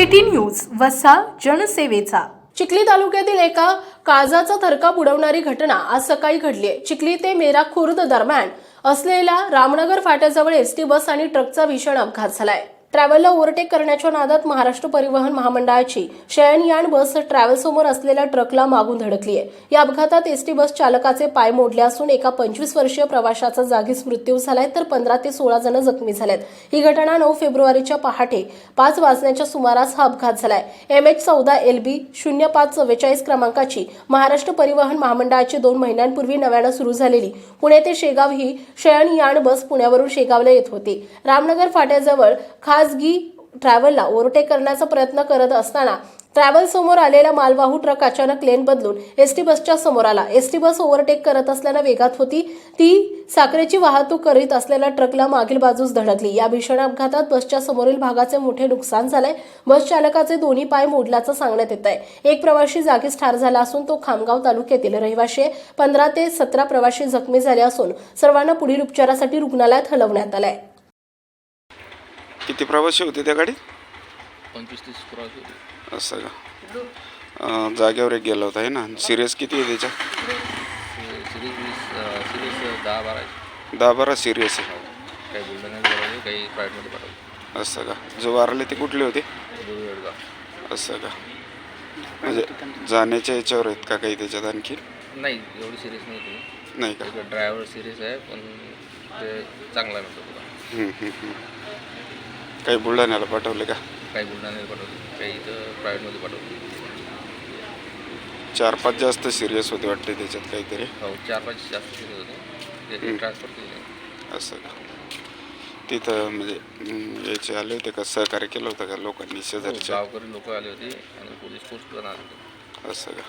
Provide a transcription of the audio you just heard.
City news वसा जनसेवेचा। चिखली तालुक्यातील एका काळजाचा थरकाप उडवणारी घटना आज सकाळी घडली आहे। चिखली ते मेरा खुर्द दरम्यान असलेल्या रामनगर फाट्याजवळ एसटी बस आणि ट्रकचा भीषण अपघात झालाय। ट्रॅव्हलला ओव्हरटेक करण्याच्या नादात महाराष्ट्र परिवहन महामंडळाची शयनयान बस ट्रॅव्हल समोर असलेल्या ट्रकला मागून धडकली आहे। या अपघातात एसटी बस चालकाचे पाय मोडले असून एका 25 वर्षीय प्रवाशाचा जागीच मृत्यू झालाय तर 15 ते 16 जण जखमी झालेत। ही घटना 9 फेब्रुवारीच्या पहाटे 5 वाजण्याच्या सुमारास हा अपघात झालाय। MH14 LB 0544 क्रमांकाची महाराष्ट्र परिवहन महामंडळाची 2 महिन्यांपूर्वी नव्यानं सुरू झालेली पुणे ते शेगाव ही शयनयान बस पुण्यावरून शेगावला येत होती। रामनगर फाट्याजवळ खासगी ट्रॅव्हलला ओव्हरटेक करण्याचा प्रयत्न करत असताना ट्रॅव्हल समोर आलेला मालवाहू ट्रक अचानक लेन बदलून एसटी बसच्या समोर आला। एसटी बस ओव्हरटेक करत असल्याने वेगात होती ती साखरेची वाहतूक करीत असलेल्या ट्रकला मागील बाजूस धडकली। या भीषण अपघातात बसच्या समोरील भागाचे मोठे नुकसान झाले। बस चालकाचे दोन्ही पाय मोडल्याचं सांगण्यात येत आहे। एक प्रवासी जागीच ठार झाला असून तो खामगाव तालुक्यातील रहिवाशी आहे। 15 ते 17 प्रवासी जखमी झाले असून सर्वांना पुढील उपचारासाठी रुग्णालयात हलवण्यात आलंय। किती प्रवासी होते त्या गाडीत? 25-30 प्रवासी होते। असं का? जागेवर एक गेला होता आहे ना? सिरियस किती आहे त्याच्या? सिरीज 10-12 आहे। 10-12 सिरियस आहे। काही बुलढाण्यात बोलावले, काही प्रायव्हेटमध्ये पाठवले। असं का? जो वारले ते कुठले होते? दुर्गडगाव। असं का? म्हणजे जाण्याच्या याच्यावर आहेत का काही त्याच्यात आणखी? नाही, एवढी सिरियस नाही तुम्ही। नाही का? एक ड्रायव्हर सिरियस आहे, पण ते चांगला आहे म्हणतो तुला। काही बुलढाण्याला पाठवले का? काही बुलढाण्याला पाठवले, काही इथं प्रायव्हेटमध्ये पाठवले। 4-5 जास्त सिरियस होते वाटते त्याच्यात काहीतरी? हो, 4-5 जास्त सिरियस होते, ते ट्रान्सफर केले। असं का? तिथं म्हणजे याचे आले होते का? सहकार्य केलं होतं का लोकांनी शेजारच्या? गावकरी लोक आले होते आणि पोलीस फोर्स पण आले होते। असं का?